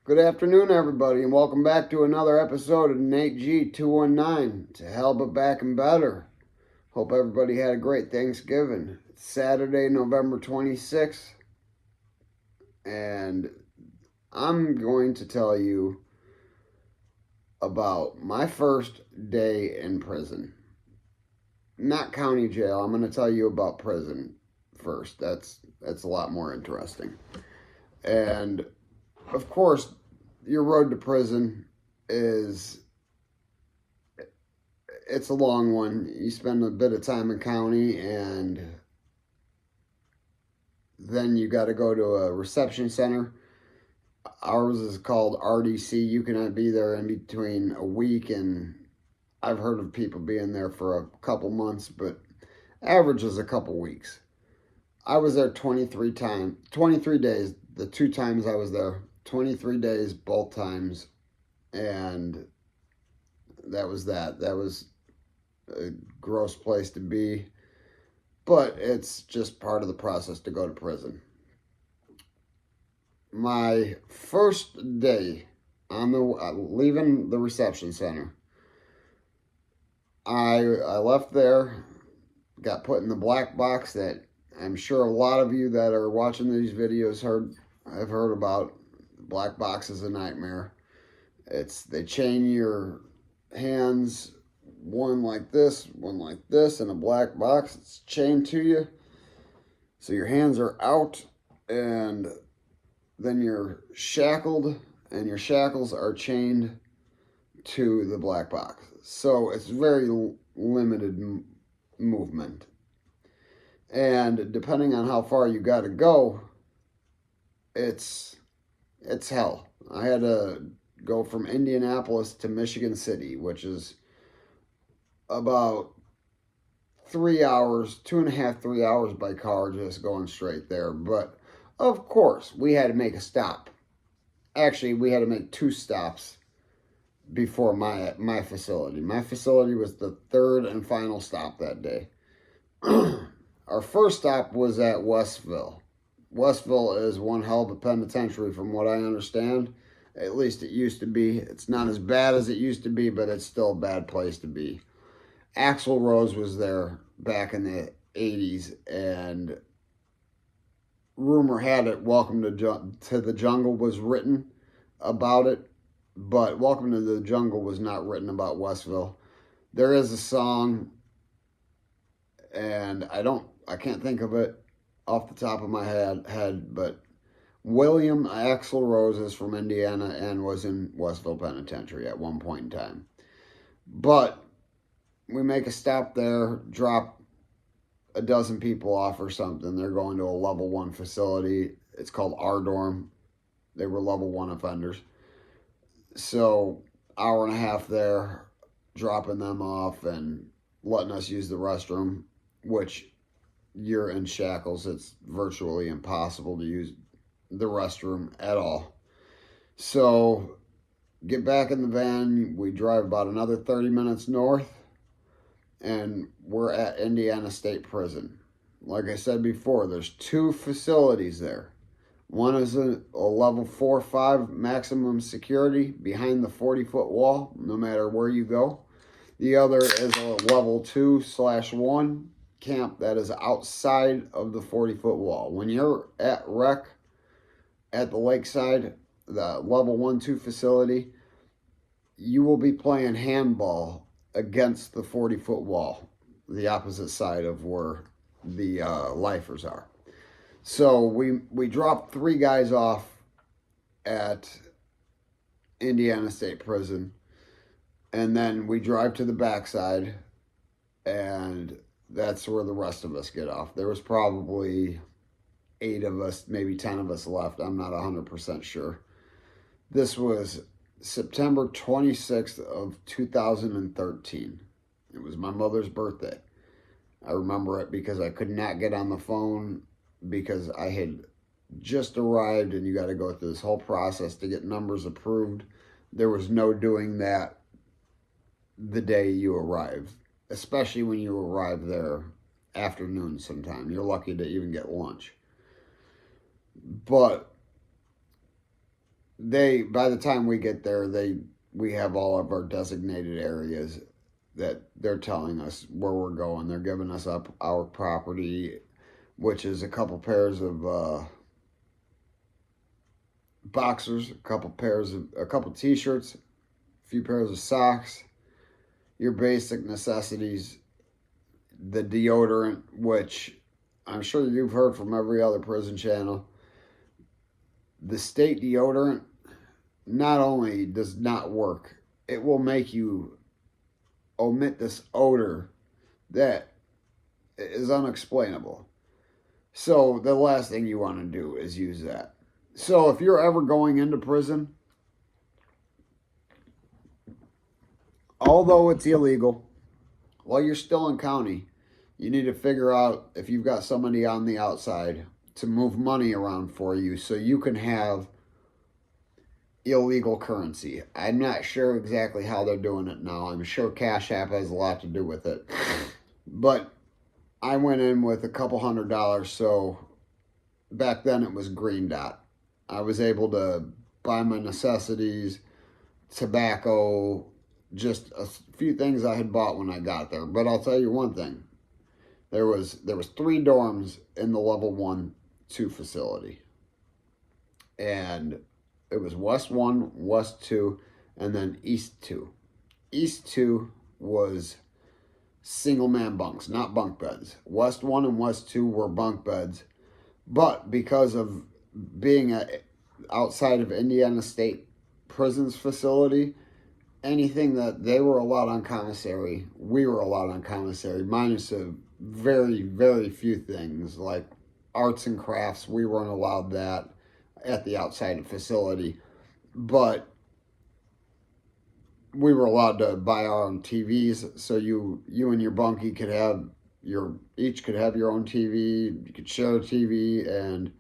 Good afternoon, everybody, and welcome back to another episode of Nate G 219. To hell but back and better. Hope everybody had a great Thanksgiving. It's Saturday, November 26th, and I'm going to tell you about my first day in prison. Not county jail. I'm going to tell you about prison first. That's a lot more interesting. And of course, your road to prison it's a long one. You spend a bit of time in county, and then you got to go to a reception center. Ours is called RDC. You cannot be there in between a week, and I've heard of people being there for a couple months, but average is a couple weeks. I was there 23 days. The 2 times I was there, 23 days both times, and that was that. That was a gross place to be, but it's just part of the process to go to prison. My first day on the leaving the reception center, I left there, got put in the black box that I'm sure a lot of you that are watching these videos have heard about. Black box is a nightmare. They chain your hands, one like this, in a black box. It's chained to you, so your hands are out, and then you're shackled, and your shackles are chained to the black box. So it's very limited movement, and depending on how far you got to go, it's hell. I had to go from Indianapolis to Michigan City, which is about 3 hours, 2.5, 3 hours by car, just going straight there. But of course, we had to make a stop. Actually, we had to make 2 stops before my facility. My facility was the 3rd and final stop that day. Our first stop was at Westville. Westville is one hell of a penitentiary from what I understand. At least it used to be. It's not as bad as it used to be, but it's still a bad place to be. Axl Rose was there back in the 80s, and rumor had it Welcome to the Jungle was written about it, but Welcome to the Jungle was not written about Westville. There is a song, and I can't think of it off the top of my head, but William Axl Rose is from Indiana and was in Westville Penitentiary at one point in time. But we make a stop there, drop a dozen people off or something. They're going to a level 1 facility. It's called R-Dorm. They were level 1 offenders. So, hour and a half there, dropping them off and letting us use the restroom, which you're in shackles. It's virtually impossible to use the restroom at all. So, get back in the van. We drive about another 30 minutes north, and we're at Indiana State Prison. Like I said before, there's 2 facilities there. One is a level 4-5 maximum security behind the 40-foot wall, no matter where you go. The other is a level 2/1 camp that is outside of the 40-foot wall. When you're at rec at the lakeside, the level 1-2 facility, you will be playing handball against the 40-foot wall, the opposite side of where the lifers are. So we dropped 3 guys off at Indiana State Prison, and then we drive to the backside, and that's where the rest of us get off. There was probably 8 of us, maybe 10 of us left. I'm not 100% sure. This was September 26th of 2013. It was my mother's birthday. I remember it because I could not get on the phone because I had just arrived, and you got to go through this whole process to get numbers approved. There was no doing that the day you arrive, especially when you arrive there afternoon sometime. You're lucky to even get lunch. But by the time we get there, we have all of our designated areas that they're telling us where we're going. They're giving us up our property, which is a couple pairs of boxers, a couple t-shirts, a few pairs of socks, your basic necessities, the deodorant, which I'm sure you've heard from every other prison channel. The state deodorant not only does not work, it will make you omit this odor that is unexplainable. So the last thing you want to do is use that. So if you're ever going into prison, although it's illegal, while you're still in county, you need to figure out if you've got somebody on the outside to move money around for you so you can have illegal currency. I'm not sure exactly how they're doing it now. I'm sure Cash App has a lot to do with it. But I went in with a couple $100, so back then it was Green Dot. I was able to buy my necessities, tobacco, just a few things I had bought when I got there. But I'll tell you one thing. There was 3 dorms in the level 1-2 facility. And it was West 1, West 2, and then East 2. East 2 was single man bunks, not bunk beds. West 1 and West 2 were bunk beds. But because of being outside of Indiana State Prisons facility, anything that they were allowed on commissary, we were allowed on commissary, minus a very, very few things like arts and crafts. We weren't allowed that at the outside facility, but we were allowed to buy our own TVs. So you and your bunkie could have each could have your own TV. You could share a TV. And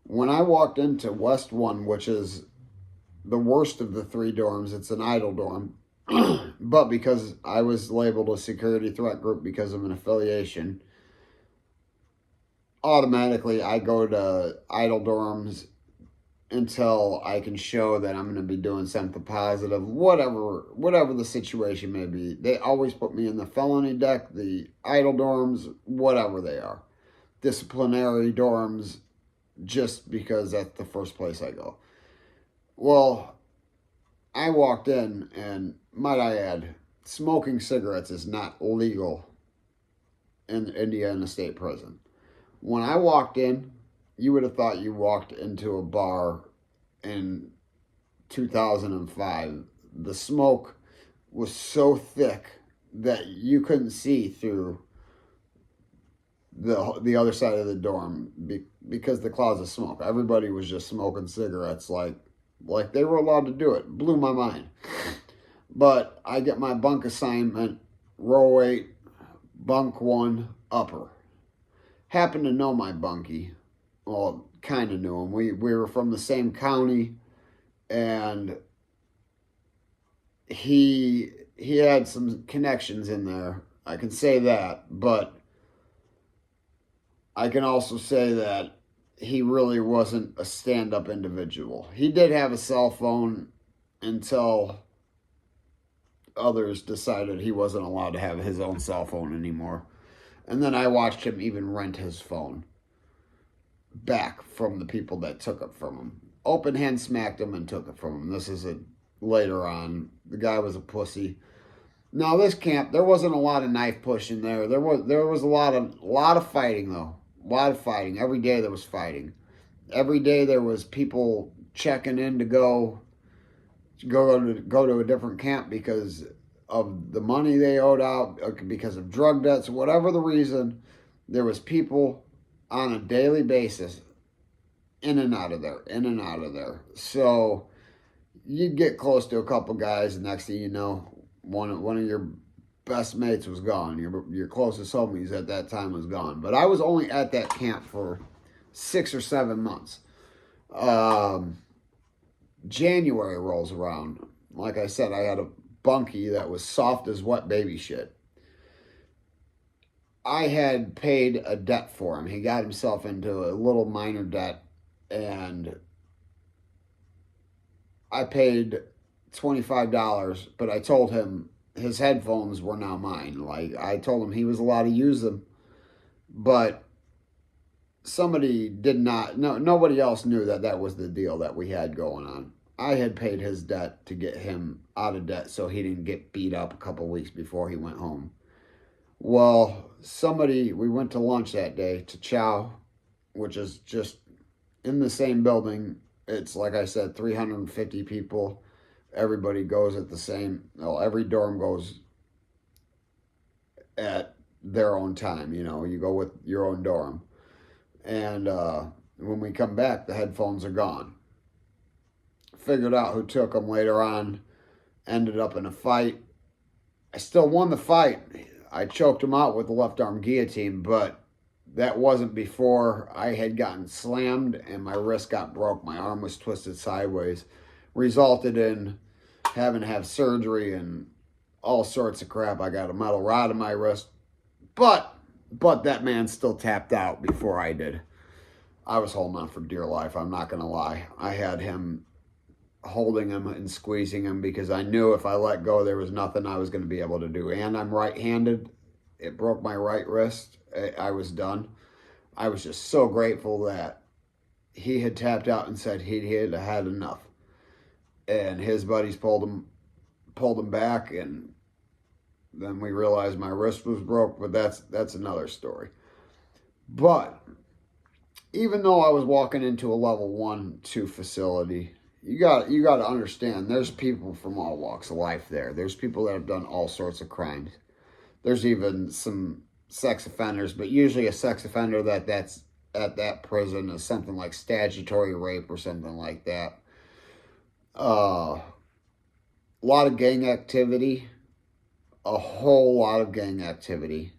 when I walked into West 1, which is the worst of the 3 dorms, it's an idle dorm. But because I was labeled a security threat group because of an affiliation, automatically I go to idle dorms until I can show that I'm going to be doing something positive, whatever the situation may be. They always put me in the felony deck, the idle dorms, whatever they are. Disciplinary dorms, just because that's the first place I go. Well, I walked in, and might I add, smoking cigarettes is not legal in Indiana State Prison. When I walked in, you would have thought you walked into a bar in 2005. The smoke was so thick that you couldn't see through the other side of the dorm because the clouds of smoke. Everybody was just smoking cigarettes like they were allowed to do it. Blew my mind. But I get my bunk assignment, row 8, bunk 1, upper. Happened to know my bunkie. Well, kind of knew him. We were from the same county, and he had some connections in there. I can say that, but I can also say that he really wasn't a stand-up individual. He did have a cell phone until others decided he wasn't allowed to have his own cell phone anymore. And then I watched him even rent his phone back from the people that took it from him. Open hand smacked him and took it from him. This is later on. The guy was a pussy. Now this camp, there wasn't a lot of knife pushing there. There was a lot of fighting though. A lot of fighting. Every day there was fighting. Every day there was people checking in to go to a different camp because of the money they owed out, because of drug debts, whatever the reason. There was people on a daily basis in and out of there. So you'd get close to a couple guys, and next thing you know, one of your best mates was gone. Your closest homies at that time was gone. But I was only at that camp for 6 or 7 months. January rolls around. Like I said, I had a bunkie that was soft as wet baby shit. I had paid a debt for him. He got himself into a little minor debt, and I paid $25, but I told him his headphones were now mine. Like, I told him he was allowed to use them, but somebody did not, no, nobody else knew that that was the deal that we had going on. I had paid his debt to get him out of debt so he didn't get beat up a couple weeks before he went home. Well, we went to lunch that day to Chow, which is just in the same building. It's, like I said, 350 people. Everybody goes at the same, well, every dorm goes at their own time. You know, you go with your own dorm. And when we come back, the headphones are gone. Figured out who took them later on. Ended up in a fight. I still won the fight. I choked him out with the left arm guillotine, but that wasn't before I had gotten slammed and my wrist got broke. My arm was twisted sideways. Resulted in having to have surgery and all sorts of crap. I got a metal rod in my wrist. But that man still tapped out before I did. I was holding on for dear life. I'm not going to lie. I had him holding him and squeezing him because I knew if I let go, there was nothing I was going to be able to do. And I'm right-handed. It broke my right wrist. I was done. I was just so grateful that he had tapped out and said he had had enough. And his buddies pulled him back, and then we realized my wrist was broke, but that's another story. But even though I was walking into a level 1-2 facility, you got to understand there's people from all walks of life there. There's people that have done all sorts of crimes. There's even some sex offenders, but usually a sex offender that's at that prison is something like statutory rape or something like that. A lot of gang activity. A whole lot of gang activity.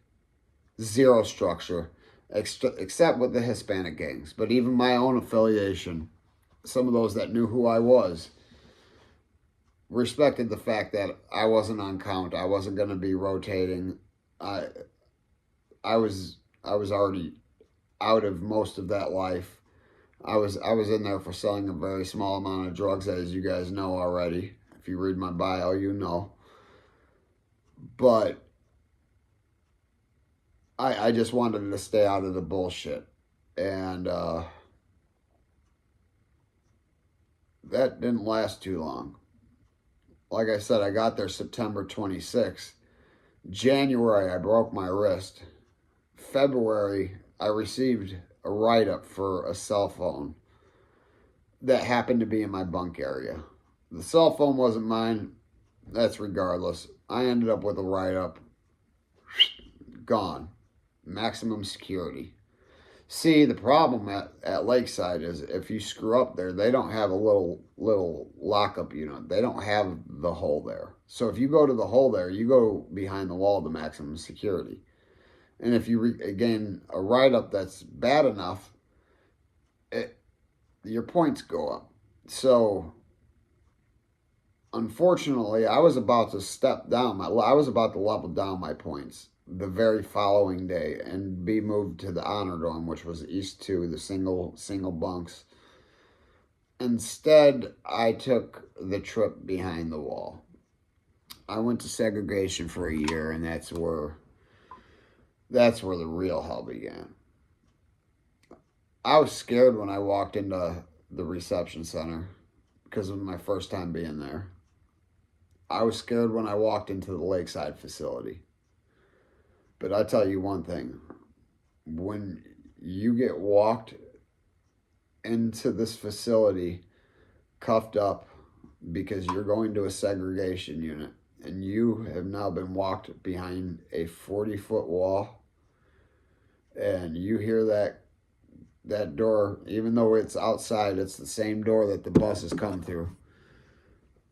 Zero structure, except with the Hispanic gangs. But even my own affiliation, some of those that knew who I was, respected the fact that I wasn't on count. I wasn't going to be rotating. I was already out of most of that life. I was in there for selling a very small amount of drugs, as you guys know already. If you read my bio, you know. But I just wanted to stay out of the bullshit. And that didn't last too long. Like I said, I got there September 26th. January, I broke my wrist. February, I received a write-up for a cell phone that happened to be in my bunk area. The cell phone wasn't mine. That's regardless. I ended up with a write-up. Gone. Maximum security. See, the problem at Lakeside is if you screw up there, they don't have a little lockup unit. They don't have the hole there. So if you go to the hole there, you go behind the wall to maximum security. And if you gain a write-up that's bad enough, your points go up. So, unfortunately, I was about to step down. I was about to level down my points the very following day and be moved to the honor dorm, which was East 2, the single bunks. Instead, I took the trip behind the wall. I went to segregation for a year, and that's where the real hell began. I was scared when I walked into the reception center because of my first time being there. I was scared when I walked into the Lakeside facility. But I tell you one thing, when you get walked into this facility cuffed up because you're going to a segregation unit and you have now been walked behind a 40-foot wall and you hear that door, even though it's outside, it's the same door that the buses come through.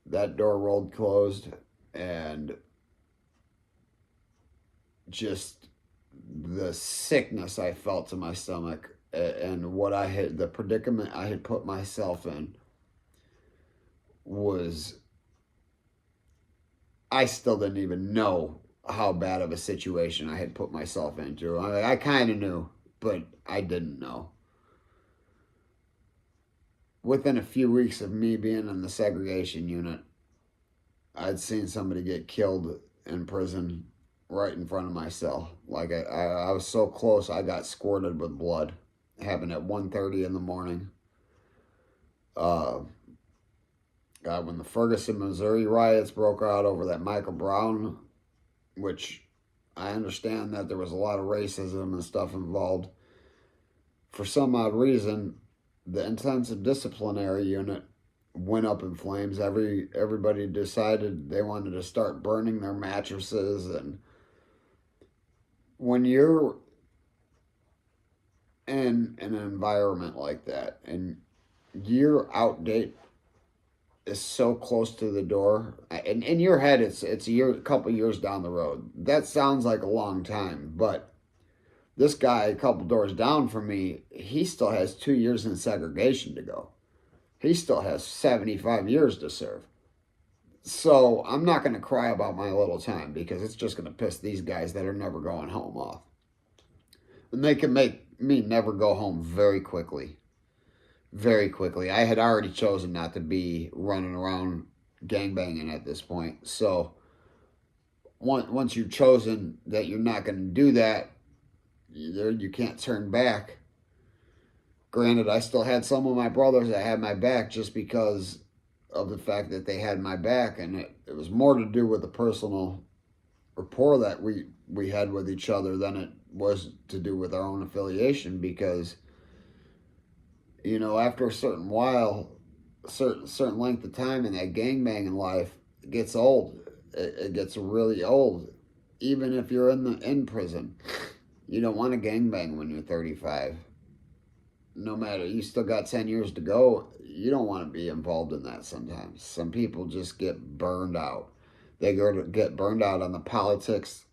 That door rolled closed, and just the sickness I felt to my stomach and the predicament I had put myself in was, I still didn't even know how bad of a situation I had put myself into. I kind of knew, but I didn't know. within a few weeks of me being in the segregation unit, I'd seen somebody get killed in prison right in front of my cell. Like I was so close, I got squirted with blood. It happened at 1:30 in the morning. Uh, God, when the Ferguson, Missouri riots broke out over that Michael Brown, which I understand that there was a lot of racism and stuff involved. For some odd reason, the intensive disciplinary unit went up in flames. Everybody decided they wanted to start burning their mattresses. And when you're in an environment like that and your outdate is so close to the door, and in your head it's a couple years down the road. That sounds like a long time, but this guy a couple doors down from me, he still has 2 years in segregation to go. He still has 75 years to serve. So I'm not going to cry about my little time because it's just going to piss these guys that are never going home off. And they can make me never go home very quickly. Very quickly. I had already chosen not to be running around gangbanging at this point. So once you've chosen that you're not going to do that, you can't turn back. Granted, I still had some of my brothers that had my back just because of the fact that they had my back, and it was more to do with the personal rapport that we had with each other than it was to do with our own affiliation, because after a certain while, a certain length of time in that gangbanging life, it gets old. It gets really old. Even if you're in prison, you don't want to gangbang when you're 35. No matter, you still got 10 years to go, you don't want to be involved in that sometimes. Some people just get burned out. They get burned out on the politics,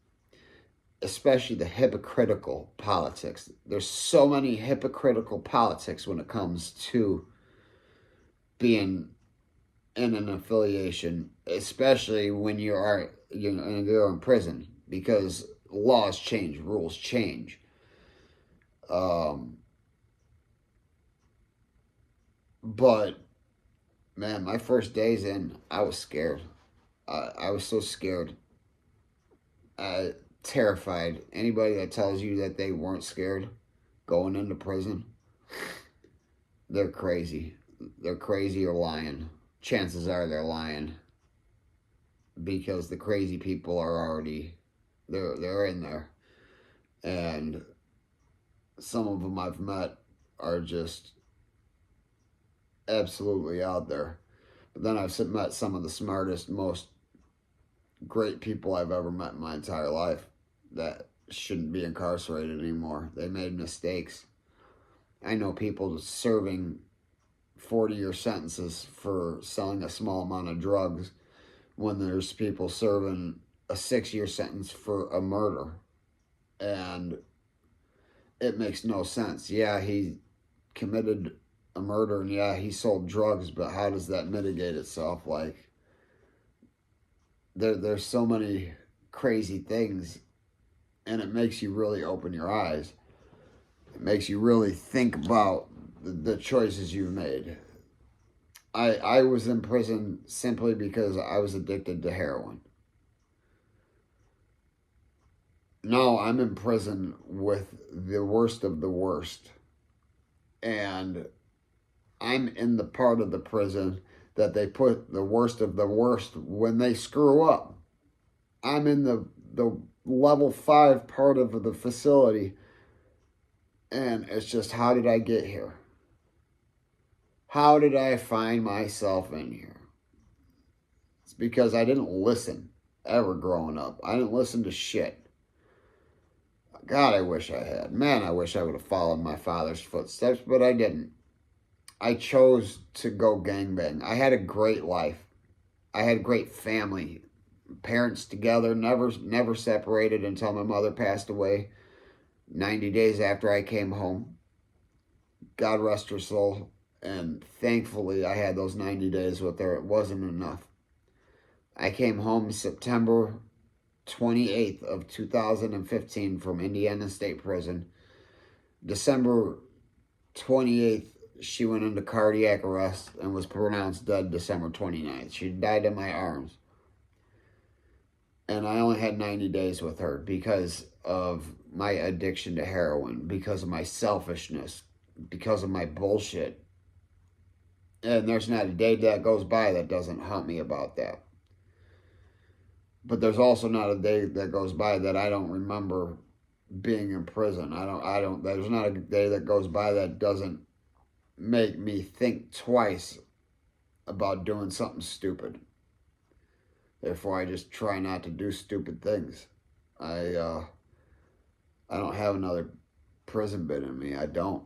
especially the hypocritical politics. There's so many hypocritical politics when it comes to being in an affiliation, especially when you're in prison, because laws change, rules change. But man, my first days in, I was scared. I was so scared. Terrified. Anybody that tells you that they weren't scared going into prison, they're crazy. They're crazy or lying. Chances are they're lying, because the crazy people are already they're in there, and some of them I've met are just absolutely out there. But then I've met some of the smartest, most great people I've ever met in my entire life that shouldn't be incarcerated anymore. They made mistakes. I know people serving 40-year sentences for selling a small amount of drugs when there's people serving a 6-year sentence for a murder. And it makes no sense. Yeah, he committed a murder, and yeah, he sold drugs, but how does that mitigate itself? Like, there's so many crazy things, and it makes you really open your eyes. It makes you really think about the choices you've made. I was in prison simply because I was addicted to heroin. Now I'm in prison with the worst of the worst. And I'm in the part of the prison that they put the worst of the worst when they screw up. I'm in the level 5 part of the facility. And it's just, how did I get here? How did I find myself in here? It's because I didn't listen ever growing up. I didn't listen to shit. God, I wish I had. Man, I wish I would have followed my father's footsteps, but I didn't. I chose to go gangbang. I had a great life. I had a great family. Parents together, never separated until my mother passed away 90 days after I came home. God rest her soul. And thankfully, I had those 90 days with her. It wasn't enough. I came home September 28th of 2015 from Indiana State Prison. December 28th she went into cardiac arrest and was pronounced dead December 29th. She died in my arms. And I only had 90 days with her because of my addiction to heroin, because of my selfishness, because of my bullshit. And there's not a day that goes by that doesn't haunt me about that. But there's also not a day that goes by that I don't remember being in prison. There's not a day that goes by that doesn't make me think twice about doing something stupid. Therefore, I just try not to do stupid things. I don't have another prison bit in me. I don't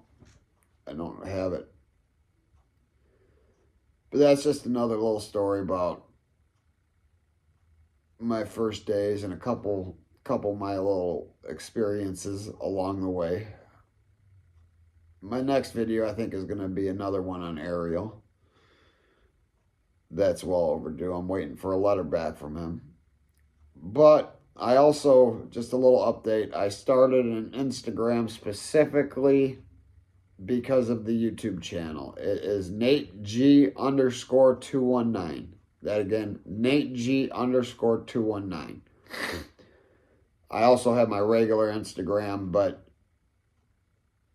have it. But that's just another little story about my first days and a couple of my little experiences along the way. My next video, I think, is going to be another one on Ariel. That's well overdue. I'm waiting for a letter back from him. But I also, just a little update, I started an Instagram specifically because of the YouTube channel. It is NateG_219. That again, NateG_219. I also have my regular Instagram, but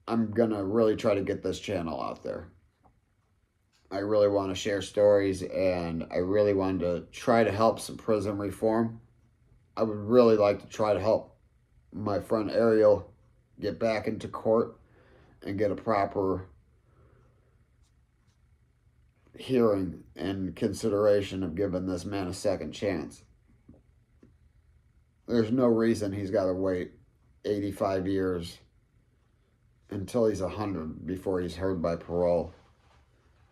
I'm going to really try to get this channel out there. I really want to share stories, and I really want to try to help some prison reform. I would really like to try to help my friend Ariel get back into court and get a proper hearing and consideration of giving this man a second chance. There's no reason he's got to wait 85 years until he's 100 before he's heard by parole.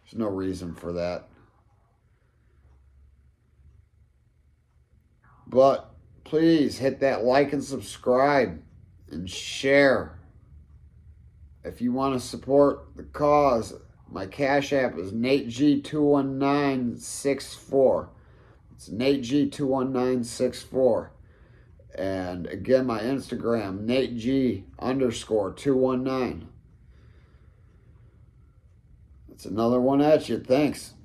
There's no reason for that. But please hit that like and subscribe and share. If you want to support the cause, my Cash App is NateG21964. It's NateG21964. And again, my Instagram, NateG_219. It's another one at you. Thanks.